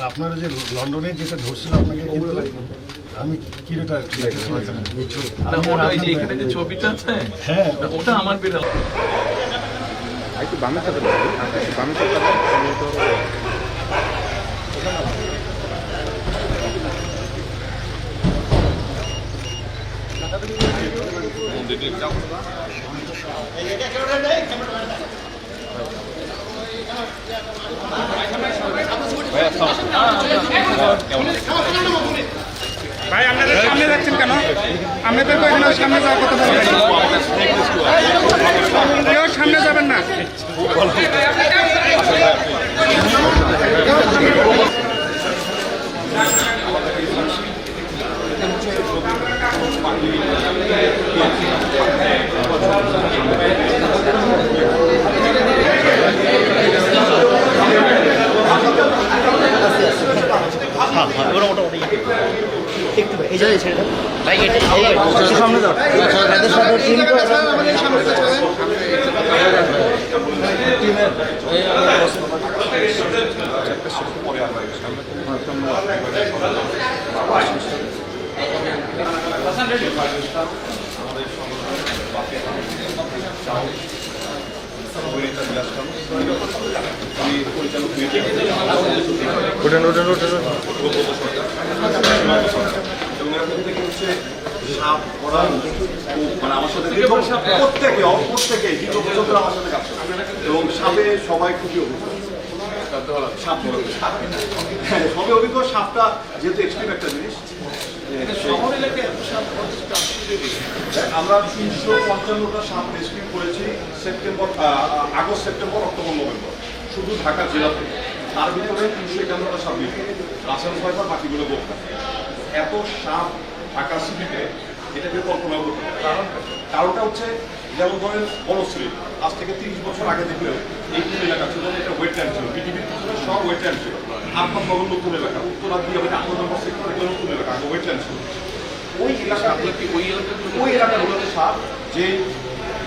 আপনারা যে লন্ডনে যেটা ধরছিল আপনাকে আমি কিরোটা এখানে যে ছবিটা আছে হ্যাঁ ওটা আমার বিড়াল। একটু বামে থাকবে, বামে থাকবে। ভাই আপনাদের সামনে যাচ্ছেন কেন? আপনাদের তো এখানে সামনে যাওয়ার কথা বলা হয়নি। কেউ সামনে যাবেন না। সামনে যাও সাপ পড়া মানে আমার সাথে প্রত্যেকে দীর্ঘ বছর ধরে আমার সাথে কাজ করে এবং সাপে সবাই খুবই অভিজ্ঞ। সাপ সবে অভিজ্ঞ। সাপটা যেহেতু এক্সট্রিম একটা জিনিস, আমরা 355টা সাপ রেস্কিউ করেছি আগস্ট, সেপ্টেম্বর, অক্টোবর, নভেম্বর, শুধু ঢাকা জেলাতে। তার ভিতরে 351টা সাপ বিক্রি, রাসেল ফাইবার, বাকিগুলো বোকা। এত সাপ ঢাকা সিটিতে এটাকে কল্পনা করতে পারে। কারণটা হচ্ছে যেমন ধরেন বনশ্রী আজ থেকে 30 বছর আগে দেখলে এই এলাকা ছিল, এটা ওয়েটল্যান্ড ছিল, পৃথিবীর পিছনে সব ওয়েটল্যান্ড ছিল। 8 নম্বর নতুন এলাকা, উত্তরা দিয়ে 8 নম্বর সেক্টর, এগুলো নতুন এলাকা, আগে ওয়েটল্যান্ড ছিল। ওই এলাকাগুলোতে সাপ যে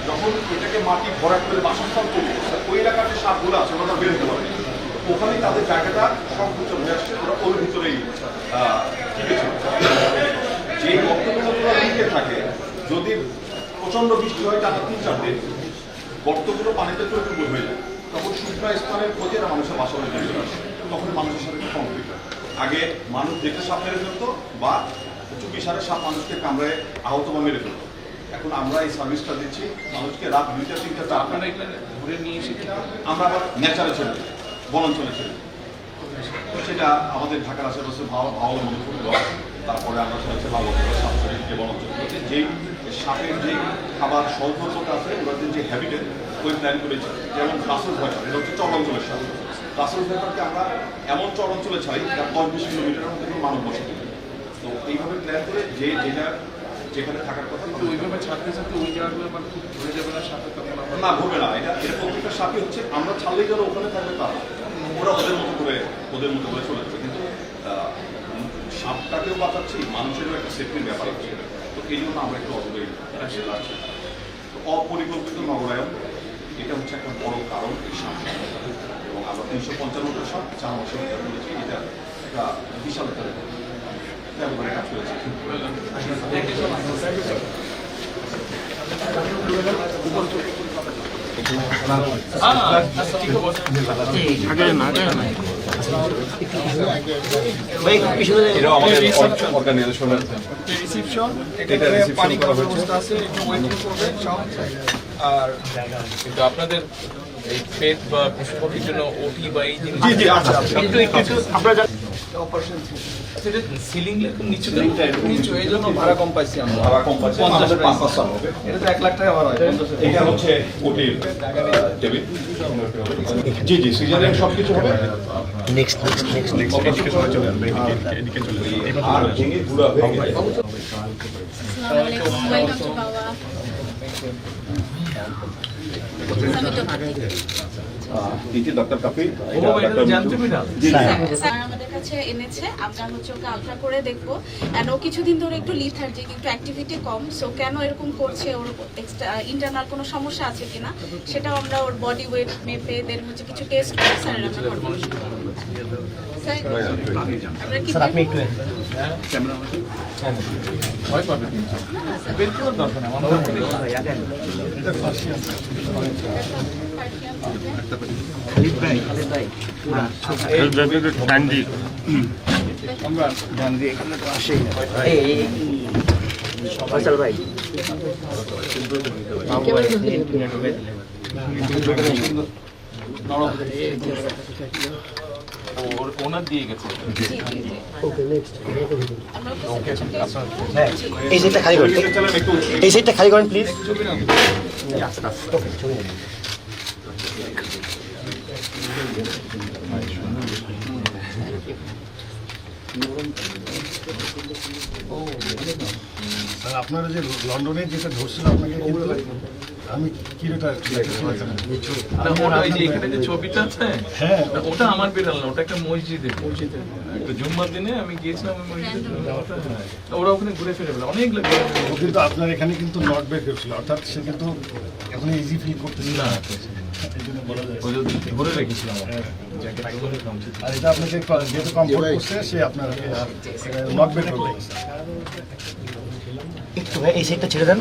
যখন এটাকে মাটি ভরাট করে বাসস্থান তৈরি করছে, ওই এলাকার যে সাপগুলো আছে ওরা বের হতে পারে, ওখানেই তাদের জায়গাটা সংকুচ হয়ে আসছে, ওরা ওর ভিতরেই টিকেছে। যে গর্তগুলো লিখে থাকে, যদি প্রচন্ড বৃষ্টি হয় টানা 3-4 দিন, গর্তগুলো পানিতে চৈতুর্য হয়ে যায়, তখন শুকনা স্থানের প্রতি এরা মানুষের বাসা হয়ে চলে আসে, তখন মানুষের সাথে কনফ্লিক্ট হয়। আগে মানুষ দেখে সাপ মেরে ফেলতো বা চুপি সারে সাপ মানুষকে কামড়ে আহত বা মেরে ফেলতো। এখন আমরা এই সার্ভিসটা দিচ্ছি মানুষকে রাত 2টা 3টা 4টা ঘুরে নিয়ে এসে আমরা আবার ন্যাচারে ছেড়ে দিই, বনাঞ্চলে ছেড়ে দিই। সেটা আমাদের ঢাকার আশেপাশে ভালো মনে করবো। তারপরে আমরা চলেছে সাপের যে বনাঞ্চল, যেই সাপের যে খাবার স্বল্পতা আছে, ওদের যে হ্যাবিটেট ওই প্ল্যান করেছি। যেমন রাসেল ভাইপার, এটা হচ্ছে চর অঞ্চলের সাপ। রাসেল ভাইপারকে আমরা এমন চর অঞ্চলে ছাড়ি যা 10-20 কিলোমিটারের মধ্যে কোনো মানব বসতি। তো এইভাবে প্ল্যান করে যে যেখানে থাকার কথা ওইভাবে ছাড়তে ওই জায়গাগুলো মানে খুব ঘুরে যাবে না সাপে, তখন না ঘুরবে না। এটা প্রত্যেকটা সাপই হচ্ছে আমরা ছাড়লেই যারা ওখানে থাকবে তারা ওরা ওদের মতো করে চলে যাবে। কিন্তু সাপটাকেও বাঁচাচ্ছি, মানুষেরও একটা সেফটির ব্যাপার আছে। তো এই জন্য আমরা একটু অদূরেই আছি। অপরিকল্পিত নগরায়ন এটা হচ্ছে একটা বড় কারণ এই সাপ, এবং আমরা 355টা সাপ 4 মাসের ভিতরে করেছি। এটা একটা বিশাল একটা ব্যবহারে কাজ করেছে। আর কিন্তু আপনাদের এই পেট বা পশু পাখির জন্য ওটি বা এই জিনিস সিলিং নিচু এই জন্য ভাড়া কম পাইছি আমরা। ভাড়া কম পাচ্ছি, 5 সাল হবে। এটা তো 1 লাখ টাকা ভাড়া হয়। এটা হচ্ছে ওটির টেবিল। জি সিজনের সবকিছু হবে। নেক্সট আর ভেঙে গুঁড়া হয়ে গেছে। Welcome to Bawa. জি ডাক্তার কাফি ও এটা জানতে পেরেছেন? জি স্যার আমাদের কাছে এনেছে, আমরা হচ্ছে ওকে আলট্রা করে দেখবো। অ্যান্ড ও কিছুদিন ধরে একটু লিথার্জিক, একটু অ্যাক্টিভিটি কম। সো কেন এরকম করছে, ওর ইন্টারনাল কোনো সমস্যা আছে কিনা সেটাও আমরা ওর বডি ওয়েট মেপে দেন হচ্ছে কিছু টেস্ট করে স্যার আমরা করবো। স্যার আমরা কি স্যার আপনি একটু ভয় পাবে কিন্তু। বের করার দরকার নেই, আমার মনে হয়। ফয়সাল ভাই ওনার দিয়ে গেছে। আমরা ওকে কিছু টেস্ট হ্যাঁ এই সাইডটা খালি করেন, এই সাইডটা খালি করেন প্লিজ। আর আপনারা যে লন্ডনে যেটা ধরছিল আপনাকে কিন্তু আমি কিলোটা না, ওটা ওই যে এখানে যে ছবিটা আছে, হ্যাঁ ওটা আমার বিড়াল না, ওটা একটা মসজিদে। একটা জুম্মার দিনে আমি গিয়েছিলাম ওই মসজিদে, ওরা ওখানে ঘুরে ফিরে বেড়ায়, অনেক লাগে। ও কিন্তু আপনার এখানে কিন্তু নট বের করছিল, অর্থাৎ সে কিন্তু এখন ইজি ফিল করতেছিল না, না, এই জন্য বলা যায়। ওই যে ধরে রেখেছিলাম জ্যাকেট ধরে কামছে। আর এটা আপনাকে যেহেতু কমফোর্ট করছে সে আপনার নট বের করবে। একটু এই সাইডটা ছেড়ে দেন।